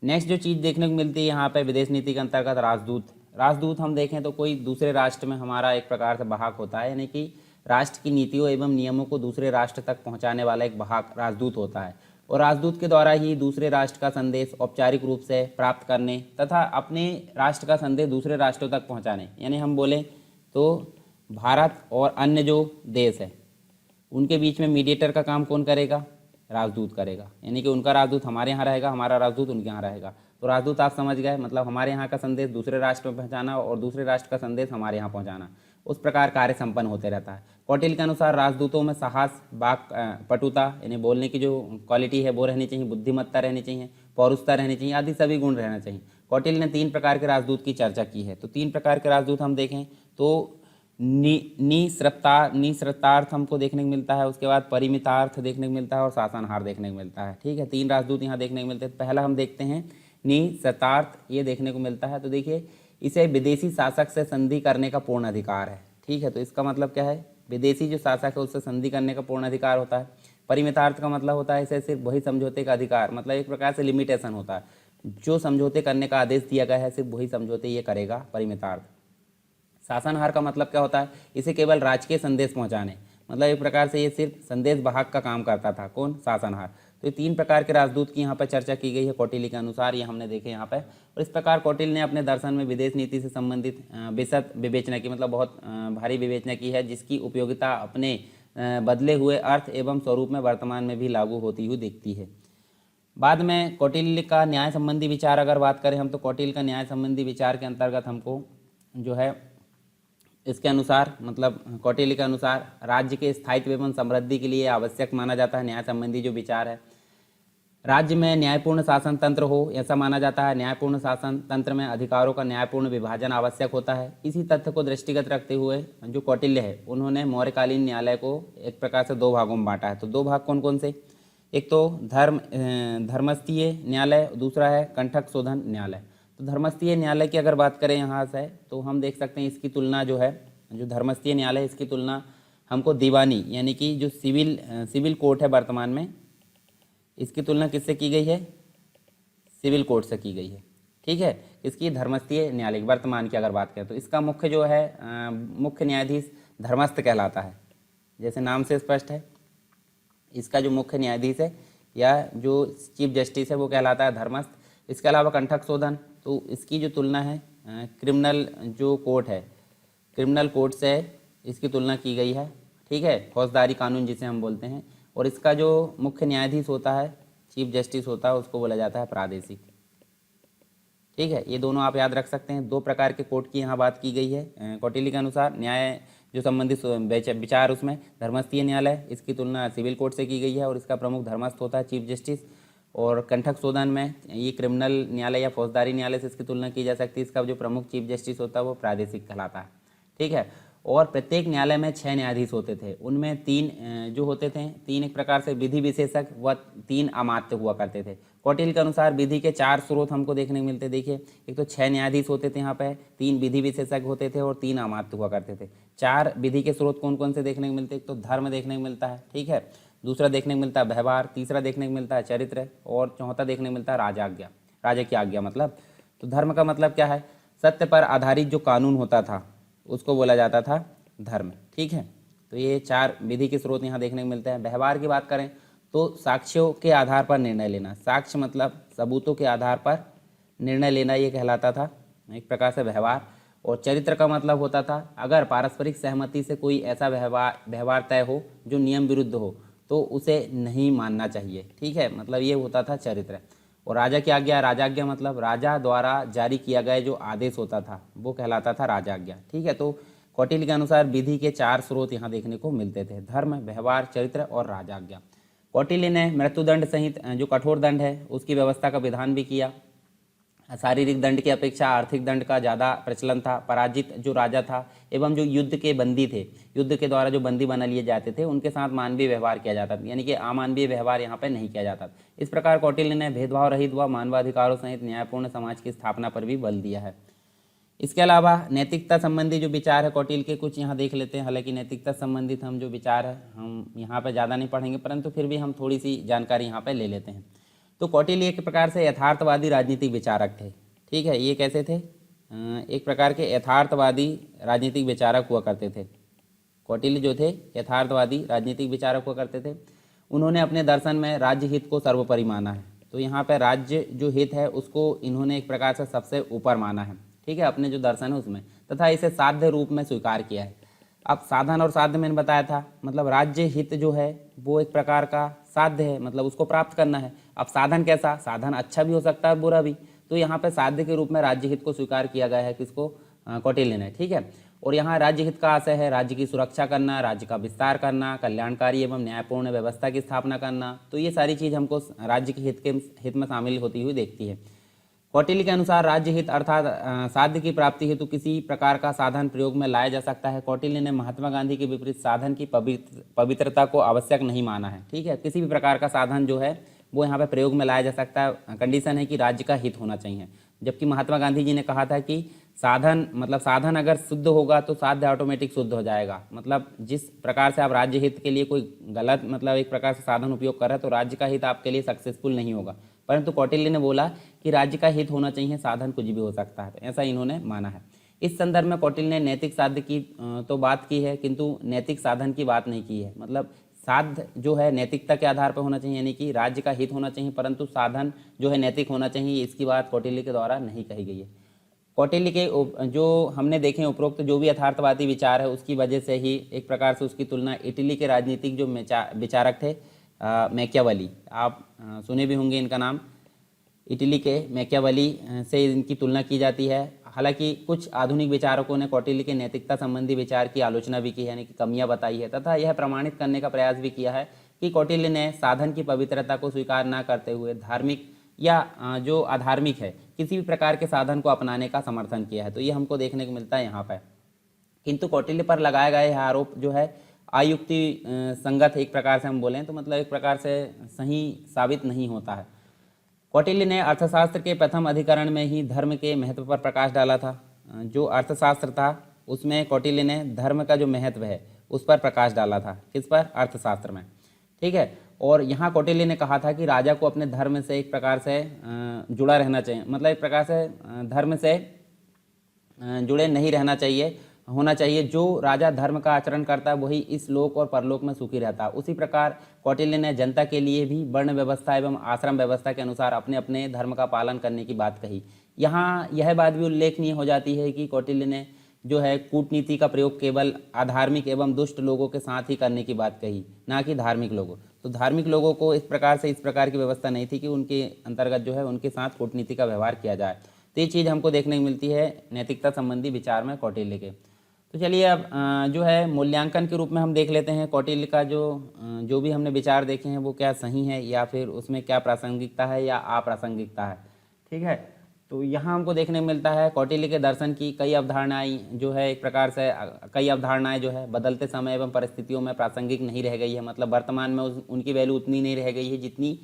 नेक्स्ट जो चीज़ देखने को मिलती है यहाँ पे विदेश नीति के अंतर्गत राजदूत। राजदूत हम देखें तो कोई दूसरे राष्ट्र में हमारा एक प्रकार से वाहक होता है, यानी कि राष्ट्र की नीतियों एवं नियमों को दूसरे राष्ट्र तक पहुँचाने वाला एक वाहक राजदूत होता है। और राजदूत के द्वारा ही दूसरे राष्ट्र का संदेश औपचारिक रूप से प्राप्त करने तथा अपने राष्ट्र का संदेश दूसरे राष्ट्रों तक पहुंचाने, यानी हम बोलें तो भारत और अन्य जो देश है उनके बीच में मीडिएटर का काम कौन करेगा, राजदूत करेगा। यानी कि उनका राजदूत हमारे यहाँ रहेगा, हमारा राजदूत उनके यहाँ रहेगा। तो राजदूत आप समझ गए, मतलब हमारे यहाँ का संदेश दूसरे राष्ट्र में पहुँचाना और दूसरे राष्ट्र का संदेश हमारे यहाँ पहुँचाना, उस प्रकार कार्य संपन्न होते रहता है। कौटिल्य के अनुसार राजदूतों में साहस, वाक पटुता यानी बोलने की जो क्वालिटी है वो रहनी चाहिए, बुद्धिमत्ता रहनी चाहिए, पौरुषता रहनी चाहिए, आदि सभी गुण रहना चाहिए। कौटिल्य ने 3 प्रकार के राजदूत की चर्चा की है। तो 3 प्रकार के राजदूत हम देखें तो निश्रतार्थ हमको देखने को मिलता है, उसके बाद परिमितार्थ देखने को मिलता है और शासनहार देखने को मिलता है। ठीक है, 3 राजदूत यहाँ देखने को मिलते हैं। पहला हम देखते हैं निश्रतार्थ, ये देखने को मिलता है। तो देखिए इसे विदेशी शासक से संधि करने का पूर्ण अधिकार है। ठीक है, तो इसका मतलब क्या है, विदेशी जो शासक है उससे संधि करने का पूर्ण अधिकार होता है। परिमितार्थ का मतलब होता है इसे सिर्फ वही समझौते का अधिकार, मतलब एक प्रकार से लिमिटेशन होता है, जो समझौते करने का आदेश दिया गया है सिर्फ वही समझौते ये करेगा, परिमितार्थ। शासनहार का मतलब क्या होता है, इसे केवल राजकीय संदेश पहुंचाने, मतलब एक प्रकार से ये सिर्फ संदेश वाहक का काम करता था, कौन, शासनहार। तो ये 3 प्रकार के राजदूत की यहाँ पर चर्चा की गई है कौटिल्य के अनुसार, ये हमने देखे यहाँ पर। और इस प्रकार कौटिल्य ने अपने दर्शन में विदेश नीति से संबंधित विशद विवेचना की, मतलब बहुत भारी विवेचना की है, जिसकी उपयोगिता अपने बदले हुए अर्थ एवं स्वरूप में वर्तमान में भी लागू होती हुई दिखती है। बाद में कौटिल्य का न्याय संबंधी विचार अगर बात करें हम, तो कौटिल्य का न्याय संबंधी विचार के अंतर्गत हमको जो है इसके अनुसार, मतलब कौटिल्य के अनुसार राज्य के स्थायित्व एवं समृद्धि के लिए आवश्यक माना जाता है न्याय संबंधी जो विचार है। राज्य में न्यायपूर्ण शासन तंत्र हो ऐसा माना जाता है। न्यायपूर्ण शासन तंत्र में अधिकारों का न्यायपूर्ण विभाजन आवश्यक होता है। इसी तथ्य को दृष्टिगत रखते हुए जो कौटिल्य है उन्होंने मौर्यकालीन न्यायालय को एक प्रकार से 2 भागों में बांटा है। तो 2 भाग कौन कौन से, एक तो धर्मस्थीय न्यायालय, दूसरा है कंठक शोधन न्यायालय। तो धर्मस्थीय न्यायालय की अगर बात करें यहाँ से, तो हम देख सकते हैं इसकी तुलना जो है, जो धर्मस्थीय न्यायालय इसकी तुलना हमको दीवानी यानी कि जो सिविल कोर्ट है वर्तमान में, इसकी तुलना किससे की गई है, सिविल कोर्ट से की गई है। ठीक है, इसकी धर्मस्थीय न्यायालय की वर्तमान की अगर बात करें तो इसका मुख्य जो है मुख्य न्यायाधीश धर्मस्थ कहलाता है। जैसे नाम से स्पष्ट है, इसका जो मुख्य न्यायाधीश है या जो चीफ जस्टिस है वो कहलाता है धर्मस्थ। इसके अलावा कंठक शोधन, तो इसकी जो तुलना है क्रिमिनल जो कोर्ट है, क्रिमिनल कोर्ट से इसकी तुलना की गई है। ठीक है, फौजदारी कानून जिसे हम बोलते हैं। और इसका जो मुख्य न्यायाधीश होता है, चीफ जस्टिस होता है, उसको बोला जाता है प्रादेशिक। ठीक है, ये दोनों आप याद रख सकते हैं। दो प्रकार के कोर्ट की यहाँ बात की गई है कौटिल्य के अनुसार। न्याय जो संबंधित विचार उसमें धर्मस्थीय न्यायालय, इसकी तुलना सिविल कोर्ट से की गई है और इसका प्रमुख धर्मस्थ होता है चीफ जस्टिस। और कंठक शोधन में ये क्रिमिनल न्यायालय या फौजदारी न्यायालय से इसकी तुलना की जा सकती है। इसका जो प्रमुख चीफ जस्टिस होता है वो प्रादेशिक कहलाता है। ठीक है, और प्रत्येक न्यायालय में 6 न्यायाधीश होते थे। उनमें 3 जो होते थे, 3 एक प्रकार से विधि विशेषज्ञ व 3 अमात्य हुआ करते थे। कौटिल्य के अनुसार विधि के 4 स्रोत हमको देखने को मिलते। देखिए, एक तो 6 न्यायाधीश होते थे यहाँ पे, 3 विधि विशेषज्ञ होते थे और 3 अमात्य हुआ करते थे। 4 विधि के स्रोत कौन कौन से देखने को मिलते? एक तो धर्म देखने को मिलता है, ठीक है, दूसरा देखने को मिलता है व्यवहार, तीसरा देखने को मिलता है चरित्र और चौथा देखने को मिलता है राजाज्ञा, राजा की आज्ञा मतलब। तो धर्म का मतलब क्या है? सत्य पर आधारित जो कानून होता था उसको बोला जाता था धर्म। ठीक है, तो ये 4 विधि के स्रोत यहाँ देखने को मिलते हैं। व्यवहार की बात करें तो साक्ष्यों के आधार पर निर्णय लेना, साक्ष्य मतलब सबूतों के आधार पर निर्णय लेना, ये कहलाता था एक प्रकार से व्यवहार। और चरित्र का मतलब होता था अगर पारस्परिक सहमति से कोई ऐसा व्यवहार तय हो जो नियम विरुद्ध हो तो उसे नहीं मानना चाहिए। ठीक है, मतलब ये होता था चरित्र। और राजा की आज्ञा, राजाज्ञा मतलब राजा द्वारा जारी किया गया जो आदेश होता था वो कहलाता था राजाज्ञा। ठीक है, तो कौटिल्य के अनुसार विधि के 4 स्रोत यहाँ देखने को मिलते थे, धर्म, व्यवहार, चरित्र और राजाज्ञा। कौटिल्य ने मृत्युदंड सहित जो कठोर दंड है उसकी व्यवस्था का विधान भी किया। शारीरिक दंड की अपेक्षा आर्थिक दंड का ज़्यादा प्रचलन था। पराजित जो राजा था एवं जो युद्ध के बंदी थे, युद्ध के द्वारा जो बंदी बना लिए जाते थे उनके साथ मानवीय व्यवहार किया जाता था, यानी कि अमानवीय व्यवहार यहाँ पर नहीं किया जाता। इस प्रकार कौटिल्य ने भेदभाव रहित व मानवाधिकारों सहित न्यायपूर्ण समाज की स्थापना पर भी बल दिया है। इसके अलावा नैतिकता संबंधी जो विचार है कौटिल्य के, कुछ यहाँ देख लेते हैं। हालांकि नैतिकता संबंधित हम जो विचार है हम यहाँ पर ज़्यादा नहीं पढ़ेंगे, परंतु फिर भी हम थोड़ी सी जानकारी यहाँ पर ले लेते हैं। तो कौटिल्य एक प्रकार से यथार्थवादी राजनीतिक विचारक थे। ठीक है, ये कैसे थे? एक प्रकार के यथार्थवादी राजनीतिक विचारक हुआ करते थे। कौटिल्य जो थे यथार्थवादी राजनीतिक विचारक हुआ करते थे। उन्होंने अपने दर्शन में राज्य हित को सर्वोपरि माना है। तो यहाँ पर राज्य जो हित है उसको इन्होंने एक प्रकार से सबसे ऊपर माना है। ठीक है, अपने जो दर्शन है उसमें, तथा इसे साध्य रूप में स्वीकार किया है। अब साधन और साध्य मैंने बताया था, मतलब राज्य हित जो है वो एक प्रकार का साध्य है, मतलब उसको प्राप्त करना है। अब साधन कैसा? साधन अच्छा भी हो सकता है बुरा भी। तो यहाँ पे साध्य के रूप में राज्य हित को स्वीकार किया गया है, किसको? कौटिल्य ने। ठीक है, और यहाँ राज्य हित का आशय है राज्य की सुरक्षा करना, राज्य का विस्तार करना, कल्याणकारी एवं न्यायपूर्ण व्यवस्था की स्थापना करना। तो ये सारी चीज़ हमको राज्य के हित में शामिल होती हुई देखती है। कौटिल्य के अनुसार राज्य हित अर्थात साध्य की प्राप्ति हेतु किसी प्रकार का साधन प्रयोग में लाया जा सकता है। कौटिल्य ने महात्मा गांधी के विपरीत साधन की पवित्रता को आवश्यक नहीं माना है। ठीक है, किसी भी प्रकार का साधन जो है वो यहाँ पे प्रयोग में लाया जा सकता है, कंडीशन है कि राज्य का हित होना चाहिए। जबकि महात्मा गांधी जी ने कहा था कि साधन मतलब साधन अगर शुद्ध होगा तो साध्य ऑटोमेटिक शुद्ध हो जाएगा। मतलब जिस प्रकार से आप राज्य हित के लिए कोई गलत मतलब एक प्रकार से साधन उपयोग कर रहे हैं तो राज्य का हित आपके लिए सक्सेसफुल नहीं होगा। परंतु कौटिल्य ने बोला कि राज्य का हित होना चाहिए, साधन कुछ भी हो सकता है, ऐसा इन्होंने माना है। इस संदर्भ में कौटिल्य ने नैतिक साध्य की तो बात की है किंतु नैतिक साधन की बात नहीं की है। मतलब साध्य जो है नैतिकता के आधार पर होना चाहिए, यानी कि राज्य का हित होना चाहिए, परंतु साधन जो है नैतिक होना चाहिए, इसकी बात कौटिल्य के द्वारा नहीं कही गई है। कौटिल्य के जो हमने देखे उपरोक्त जो भी यथार्थवादी विचार है उसकी वजह से ही एक प्रकार से उसकी तुलना इटली के राजनीतिक जो विचारक थे मैकियावेली, आप सुने भी होंगे इनका नाम। इटली के मैकियावेली से इनकी तुलना की जाती है। हालांकि कुछ आधुनिक विचारकों ने कौटिल्य के नैतिकता संबंधी विचार की आलोचना भी की है, यानी कि कमियां बताई है, तथा यह प्रमाणित करने का प्रयास भी किया है कि कौटिल्य ने साधन की पवित्रता को स्वीकार न करते हुए धार्मिक या जो अधार्मिक है किसी भी प्रकार के साधन को अपनाने का समर्थन किया है। तो ये हमको देखने को मिलता है यहाँ पर। किंतु कौटिल्य पर लगाया गया यह आरोप जो है आयुक्ति संगत एक प्रकार से हम बोलें तो मतलब एक प्रकार से सही साबित नहीं होता है। कौटिल्य ने अर्थशास्त्र के प्रथम अधिकरण में ही धर्म के महत्व पर प्रकाश डाला था। जो अर्थशास्त्र था उसमें कौटिल्य ने धर्म का जो महत्व है उस पर प्रकाश डाला था। किस पर? अर्थशास्त्र में। ठीक है, और यहाँ कौटिल्य ने कहा था कि राजा को अपने धर्म से एक प्रकार से जुड़ा रहना चाहिए, मतलब एक प्रकार से धर्म से जुड़े नहीं रहना चाहिए, होना चाहिए। जो राजा धर्म का आचरण करता है वही इस लोक और परलोक में सुखी रहता है। उसी प्रकार कौटिल्य ने जनता के लिए भी वर्ण व्यवस्था एवं आश्रम व्यवस्था के अनुसार अपने अपने धर्म का पालन करने की बात कही। यहाँ यह बात भी उल्लेखनीय हो जाती है कि कौटिल्य ने जो है कूटनीति का प्रयोग केवल अधार्मिक एवं दुष्ट लोगों के साथ ही करने की बात कही, ना कि धार्मिक लोगों। तो धार्मिक लोगों को इस प्रकार की व्यवस्था नहीं थी कि उनके अंतर्गत जो है उनके साथ कूटनीति का व्यवहार किया जाए। तो ये चीज़ हमको देखने को मिलती है नैतिकता संबंधी विचार में कौटिल्य के। तो चलिए अब जो है मूल्यांकन के रूप में हम देख लेते हैं कौटिल्य का जो भी हमने विचार देखे हैं वो क्या सही है या फिर उसमें क्या प्रासंगिकता है या अप्रासंगिकता है। ठीक है, तो यहाँ हमको देखने को मिलता है कौटिल्य के दर्शन की कई अवधारणाएं जो है एक प्रकार से कई अवधारणाएं जो है बदलते समय एवं परिस्थितियों में प्रासंगिक नहीं रह गई है, मतलब वर्तमान में उनकी वैल्यू उतनी नहीं रह गई है जितनी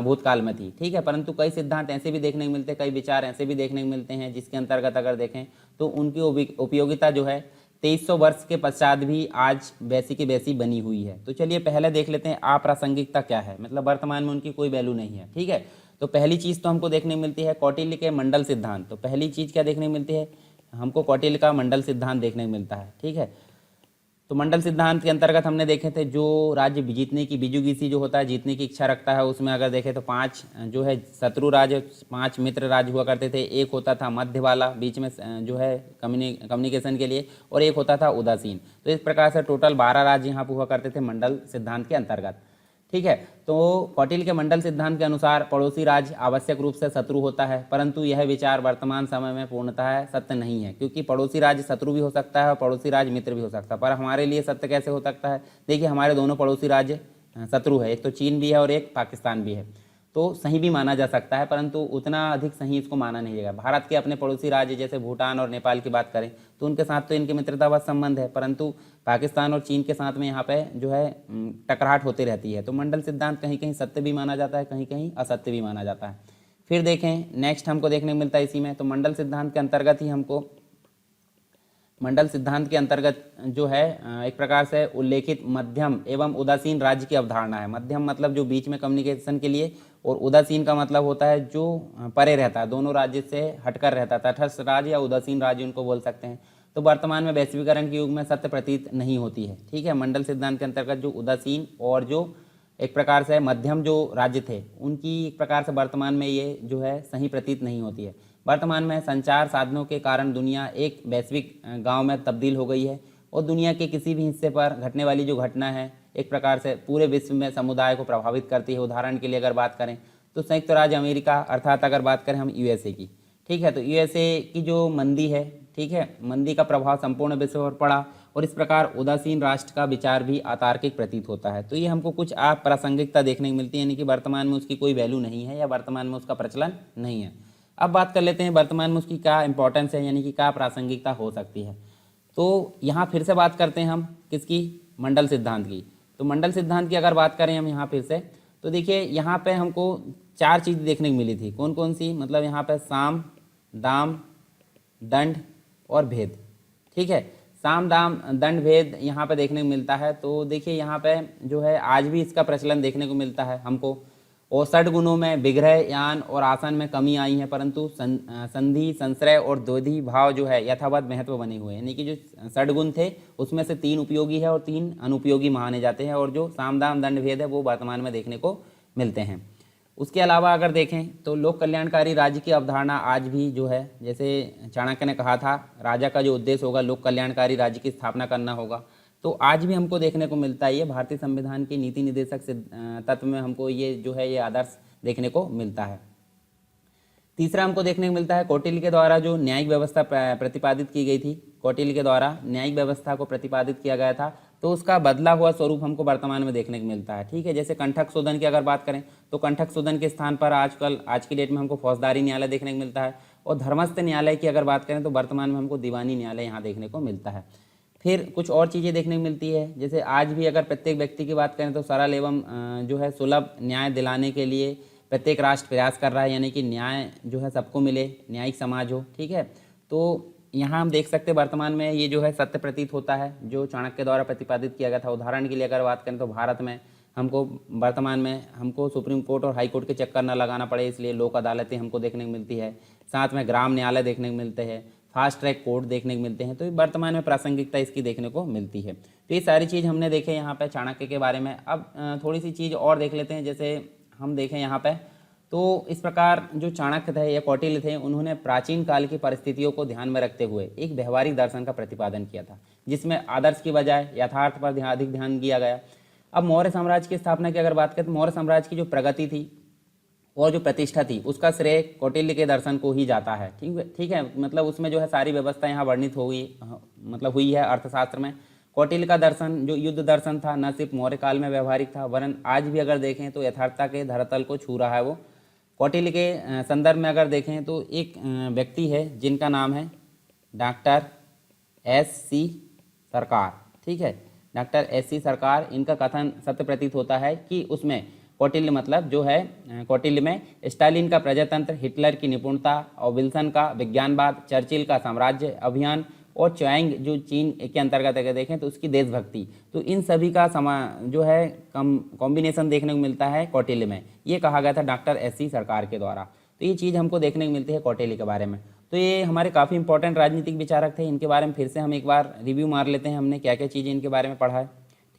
भूतकाल में थी। ठीक है, परंतु कई सिद्धांत ऐसे भी देखने को मिलते हैं, कई विचार ऐसे भी देखने को मिलते हैं जिसके अंतर्गत अगर देखें तो उनकी उपयोगिता जो है 2300 वर्ष के पश्चात भी आज वैसी की वैसी बनी हुई है। तो चलिए पहले देख लेते हैं अप्रासंगिकता क्या है, मतलब वर्तमान में उनकी कोई वैल्यू नहीं है। ठीक है, तो पहली चीज़ तो हमको देखने मिलती है कौटिल्य के मंडल सिद्धांत। तो पहली चीज़ क्या देखने मिलती है, हमको कौटिल्य का मंडल सिद्धांत देखने को मिलता है। ठीक है, तो मंडल सिद्धांत के अंतर्गत हमने देखे थे जो राज्य जीतने की बिजुगीसी जो होता है, जीतने की इच्छा रखता है, उसमें अगर देखें तो 5 जो है शत्रु राज्य, 5 मित्र राज्य हुआ करते थे। एक होता था मध्य वाला बीच में जो है कम्युनिकेशन के लिए, और एक होता था उदासीन। तो इस प्रकार से टोटल 12 राज्य यहाँ पर हुआ करते थे मंडल सिद्धांत के अंतर्गत। ठीक है, तो कौटिल्य के मंडल सिद्धांत के अनुसार पड़ोसी राज्य आवश्यक रूप से शत्रु होता है, परंतु यह विचार वर्तमान समय में पूर्णतः सत्य नहीं है, क्योंकि पड़ोसी राज्य शत्रु भी हो सकता है और पड़ोसी राज्य मित्र भी हो सकता है। पर हमारे लिए सत्य कैसे हो सकता है, देखिए हमारे दोनों पड़ोसी राज्य शत्रु है, एक तो चीन भी है और एक पाकिस्तान भी है। तो सही भी माना जा सकता है, परंतु उतना अधिक सही इसको माना नहीं जाएगा। भारत के अपने पड़ोसी राज्य जैसे भूटान और नेपाल की बात करें तो उनके साथ तो इनके मित्रतावत संबंध है, परंतु पाकिस्तान और चीन के साथ में यहाँ पे जो है टकराहट होती रहती है। तो मंडल सिद्धांत कहीं कहीं सत्य भी माना जाता है, कहीं कहीं असत्य भी माना जाता है। फिर देखें नेक्स्ट हमको देखने को मिलता है इसी में, तो मंडल सिद्धांत के अंतर्गत ही हमको मंडल सिद्धांत के अंतर्गत जो है एक प्रकार से उल्लेखित मध्यम एवं उदासीन राज्य की अवधारणा है। मध्यम मतलब जो बीच में कम्युनिकेशन के लिए, और उदासीन का मतलब होता है जो परे रहता है, दोनों राज्य से हटकर रहता है, तटस्थ राज्य या उदासीन राज्य उनको बोल सकते हैं। तो वर्तमान में वैश्वीकरण के युग में सत्य प्रतीत नहीं होती है। ठीक है, मंडल सिद्धांत के अंतर्गत जो उदासीन और जो एक प्रकार से मध्यम जो राज्य थे उनकी एक प्रकार से वर्तमान में ये जो है सही प्रतीत नहीं होती है। वर्तमान में संचार साधनों के कारण दुनिया एक वैश्विक गांव में तब्दील हो गई है, और दुनिया के किसी भी हिस्से पर घटने वाली जो घटना है एक प्रकार से पूरे विश्व में समुदाय को प्रभावित करती है। उदाहरण के लिए अगर बात करें तो संयुक्त राज्य अमेरिका, अर्थात अगर बात करें हम यूएसए की, ठीक है, तो यूएसए की जो मंदी है, ठीक है, मंदी का प्रभाव संपूर्ण विश्व पर पड़ा, और इस प्रकार उदासीन राष्ट्र का विचार भी अतार्किक प्रतीत होता है। तो ये हमको कुछ अप्रासंगिकता देखने को मिलती है, यानी कि वर्तमान में उसकी कोई वैल्यू नहीं है या वर्तमान में उसका प्रचलन नहीं है। अब बात कर लेते हैं वर्तमान में उसकी क्या इंपॉर्टेंस है, यानी कि क्या प्रासंगिकता हो सकती है। तो यहाँ फिर से बात करते हैं हम किसकी, मंडल सिद्धांत की। तो मंडल सिद्धांत की अगर बात करें हम यहाँ फिर से, तो देखिए यहाँ पे हमको 4 चीज़ देखने को मिली थी। कौन कौन सी, मतलब यहाँ पे साम, दाम, दंड और भेद। ठीक है, साम, दाम, दंड, भेद यहाँ पे देखने को मिलता है। तो देखिए यहाँ पे जो है आज भी इसका प्रचलन देखने को मिलता है हमको। और षड गुणों में विग्रह, यान और आसन में कमी आई है, परंतु संधि, संश्रय और द्वैधी भाव जो है यथावत महत्व बने हुए हैं। यानी कि जो षड गुण थे उसमें से 3 उपयोगी है और 3 अनुपयोगी माने जाते हैं, और जो साम, दाम, दंड, भेद है वो वर्तमान में देखने को मिलते हैं। उसके अलावा अगर देखें तो लोक कल्याणकारी राज्य की अवधारणा आज भी जो है, जैसे चाणक्य ने कहा था राजा का जो उद्देश्य होगा लोक कल्याणकारी राज्य की स्थापना करना होगा, तो आज भी हमको देखने को मिलता है। ये भारतीय संविधान के नीति निर्देशक तत्व में हमको ये जो है ये आदर्श देखने को मिलता है। तीसरा हमको देखने को मिलता है कौटिल्य के द्वारा जो न्यायिक व्यवस्था प्रतिपादित की गई थी, कौटिल्य के द्वारा न्यायिक व्यवस्था को प्रतिपादित किया गया था, तो उसका बदला हुआ स्वरूप हमको वर्तमान में देखने को मिलता है। ठीक है, जैसे कंठक शोधन की अगर बात करें तो कंठक शोधन के स्थान पर आज की डेट में हमको फौजदारी न्यायालय देखने को मिलता है, और धर्मस्थ न्यायालय की अगर बात करें तो वर्तमान में हमको दीवानी न्यायालय यहाँ देखने को मिलता है। फिर कुछ और चीज़ें देखने को मिलती है, जैसे आज भी अगर प्रत्येक व्यक्ति की बात करें तो सरल एवं जो है सुलभ न्याय दिलाने के लिए प्रत्येक राष्ट्र प्रयास कर रहा है, यानी कि न्याय जो है सबको मिले, न्यायिक समाज हो। ठीक है, तो यहाँ हम देख सकते हैं वर्तमान में ये जो है सत्य प्रतीत होता है जो चाणक्य द्वारा प्रतिपादित किया गया था। उदाहरण के लिए अगर बात करें तो भारत में हमको वर्तमान में हमको सुप्रीम कोर्ट और हाई कोर्ट के चक्कर न लगाना पड़े, इसलिए लोक अदालतें हमको देखने को मिलती है। साथ में ग्राम न्यायालय देखने को मिलते हैं, फास्ट ट्रैक कोर्ट देखने को मिलते हैं। तो वर्तमान में प्रासंगिकता इसकी देखने को मिलती है। तो ये सारी चीज़ हमने देखे यहाँ पे चाणक्य के बारे में। अब थोड़ी सी चीज़ और देख लेते हैं। जैसे हम देखें यहाँ पे, तो इस प्रकार जो चाणक्य थे या कौटिल्य थे, उन्होंने प्राचीन काल की परिस्थितियों को ध्यान में रखते हुए एक व्यवहारिक दर्शन का प्रतिपादन किया था, जिसमें आदर्श की बजाय यथार्थ पर अधिक ध्यान दिया गया। अब मौर्य साम्राज्य की स्थापना की अगर बात करें तो मौर्य साम्राज्य की जो प्रगति थी और जो प्रतिष्ठा थी उसका श्रेय कौटिल्य के दर्शन को ही जाता है। ठीक है, मतलब उसमें जो है सारी व्यवस्था यहाँ वर्णित हो गई, मतलब हुई है अर्थशास्त्र में। कौटिल्य का दर्शन जो युद्ध दर्शन था, न सिर्फ मौर्य काल में व्यवहारिक था, वरन आज भी अगर देखें तो यथार्थता के धरातल को छू रहा है। वो कौटिल्य के संदर्भ में अगर देखें तो एक व्यक्ति है जिनका नाम है डॉक्टर S.C. सरकार। ठीक है, डॉक्टर S.C. सरकार, इनका कथन सत्य प्रतीत होता है कि उसमें कौटिल्य मतलब जो है कौटिल्य में स्टालिन का प्रजातंत्र, हिटलर की निपुणता और विल्सन का विज्ञानवाद, चर्चिल का साम्राज्य अभियान और च्वांग जो चीन के अंतर्गत अगर देखें तो उसकी देशभक्ति, तो इन सभी का जो है कॉम्बिनेशन देखने को मिलता है कौटिल्य में। ये कहा गया था डॉक्टर S.C. सरकार के द्वारा। तो ये चीज़ हमको देखने को मिलती है कौटिल्य के बारे में। तो ये हमारे काफ़ी इंपॉर्टेंट राजनीतिक विचारक थे। इनके बारे में फिर से हम एक बार रिव्यू मार लेते हैं, हमने क्या क्या चीज़ें इनके बारे में पढ़ा है।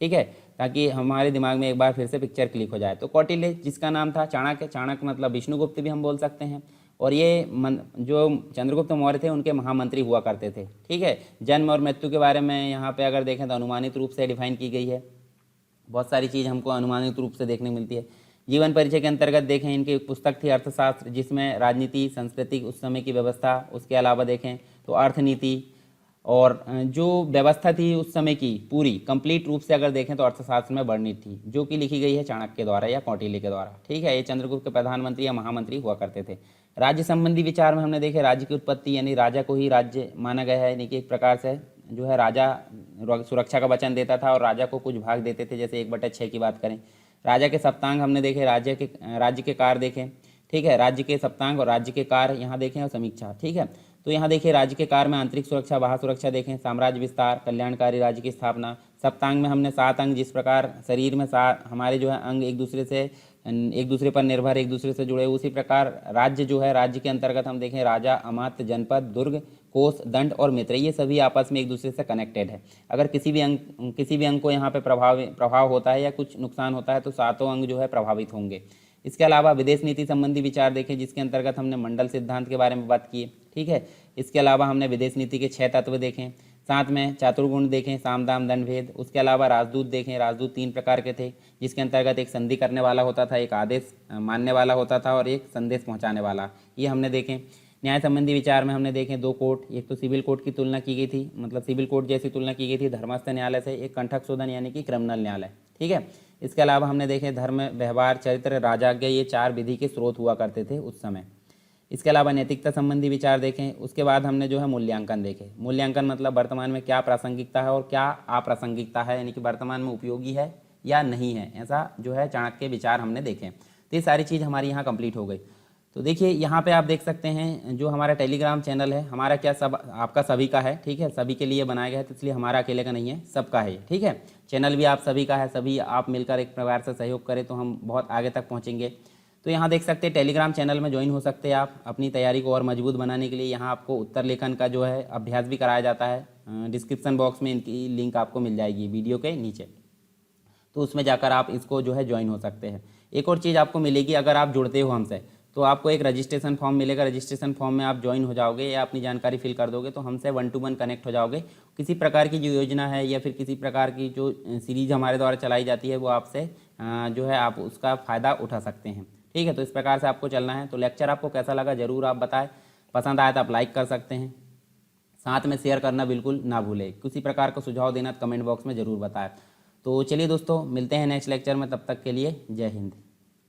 ठीक है, ताकि हमारे दिमाग में एक बार फिर से पिक्चर क्लिक हो जाए। तो कौटिल्य, जिसका नाम था चाणक्य, चाणक्य मतलब विष्णुगुप्त भी हम बोल सकते हैं, और ये जो चंद्रगुप्त मौर्य थे उनके महामंत्री हुआ करते थे। ठीक है, जन्म और मृत्यु के बारे में यहाँ पे अगर देखें तो अनुमानित रूप से डिफाइन की गई है। बहुत सारी चीज़ हमको अनुमानित रूप से देखने को मिलती है। जीवन परिचय के अंतर्गत देखें, इनकी एक पुस्तक थी अर्थशास्त्र, जिसमें राजनीति, संस्कृति, उस समय की व्यवस्था, उसके अलावा देखें तो अर्थनीति और जो व्यवस्था थी उस समय की पूरी कंप्लीट रूप से अगर देखें तो अर्थशास्त्र में वर्णित थी, जो कि लिखी गई है चाणक्य के द्वारा या कौटिल्य के द्वारा। ठीक है, ये चंद्रगुप्त के प्रधानमंत्री या महामंत्री हुआ करते थे। राज्य संबंधी विचार में हमने देखे राज्य की उत्पत्ति, यानी राजा को ही राज्य माना गया है, यानी कि एक प्रकार से जो है राजा सुरक्षा का वचन देता था और राजा को कुछ भाग देते थे। जैसे 1/6 की बात करें, राजा के सप्तांग हमने देखे, राज्य के कार्य देखें। ठीक है, राज्य के सप्तांग और राज्य के कार्य यहाँ देखें और समीक्षा। ठीक है, तो यहाँ देखिए राज्य के कार्य में आंतरिक सुरक्षा, बाह्य सुरक्षा देखें, साम्राज्य विस्तार, कल्याणकारी राज्य की स्थापना। सप्तांग में हमने 7 अंग, जिस प्रकार शरीर में 7 हमारे जो है अंग एक दूसरे पर निर्भर, एक दूसरे से जुड़े, उसी प्रकार राज्य जो है, राज्य के अंतर्गत हम देखें राजा, अमात्य, जनपद, दुर्ग, कोष, दंड और मित्र, ये सभी आपस में एक दूसरे से कनेक्टेड है। अगर किसी भी अंग को यहाँ पे प्रभाव होता है या कुछ नुकसान होता है तो 7 अंग जो है प्रभावित होंगे। इसके अलावा विदेश नीति संबंधी विचार देखें, जिसके अंतर्गत हमने मंडल सिद्धांत के बारे में बात की। ठीक है, इसके अलावा हमने विदेश नीति के 6 तत्व देखें, साथ में चातुर्गुण देखें, साम दाम दंड भेद। उसके अलावा राजदूत देखें, राजदूत 3 प्रकार के थे, जिसके अंतर्गत एक संधि करने वाला होता था, एक आदेश मानने वाला होता था और एक संदेश पहुँचाने वाला, ये हमने देखें। न्याय संबंधी विचार में हमने देखें 2 कोर्ट, एक तो सिविल कोर्ट की तुलना की गई थी, मतलब सिविल कोर्ट जैसी तुलना की गई थी धर्मस्थ न्यायालय से, एक कंठक शोधन यानी कि क्रिमिनल न्यायालय। ठीक है, इसके अलावा हमने देखे धर्म, व्यवहार, चरित्र, राजाज्ञा, ये 4 विधि के स्रोत हुआ करते थे उस समय। इसके अलावा नैतिकता संबंधी विचार देखें। उसके बाद हमने जो है मूल्यांकन देखे। मूल्यांकन मतलब वर्तमान में क्या प्रासंगिकता है और क्या अप्रासंगिकता है, यानी कि वर्तमान में उपयोगी है या नहीं है, ऐसा जो है चाणक्य के विचार हमने देखे। तो ये सारी चीज़ हमारी यहाँ कंप्लीट हो गई। तो देखिए यहाँ पे आप देख सकते हैं जो हमारा टेलीग्राम चैनल है, हमारा क्या सब आपका सभी का है। ठीक है, सभी के लिए बनाया गया है, तो इसलिए हमारा अकेले का नहीं है, सबका है। ठीक है, चैनल भी आप सभी का है, सभी आप मिलकर एक प्रकार से सहयोग करें तो हम बहुत आगे तक पहुँचेंगे। तो यहाँ देख सकते हैं टेलीग्राम चैनल में ज्वाइन हो सकते हैं आप अपनी तैयारी को और मजबूत बनाने के लिए। यहाँ आपको उत्तर लेखन का जो है अभ्यास भी कराया जाता है। डिस्क्रिप्शन बॉक्स में इनकी लिंक आपको मिल जाएगी वीडियो के नीचे, तो उसमें जाकर आप इसको जो है ज्वाइन हो सकते हैं। एक और चीज़ आपको मिलेगी, अगर आप जुड़ते हो हमसे तो आपको एक रजिस्ट्रेशन फॉर्म मिलेगा। रजिस्ट्रेशन फॉर्म में आप ज्वाइन हो जाओगे या अपनी जानकारी फिल कर दोगे तो हमसे 1 to 1 कनेक्ट हो जाओगे। किसी प्रकार की जो योजना है या फिर किसी प्रकार की जो सीरीज हमारे द्वारा चलाई जाती है वो आपसे जो है आप उसका फ़ायदा उठा सकते हैं। ठीक है, तो इस प्रकार से आपको चलना है। तो लेक्चर आपको कैसा लगा ज़रूर आप बताएं, पसंद आया तो आप लाइक कर सकते हैं, साथ में शेयर करना बिल्कुल ना भूलें। किसी प्रकार का सुझाव देना तो कमेंट बॉक्स में ज़रूर बताएं। तो चलिए दोस्तों, मिलते हैं नेक्स्ट लेक्चर में, तब तक के लिए जय हिंद।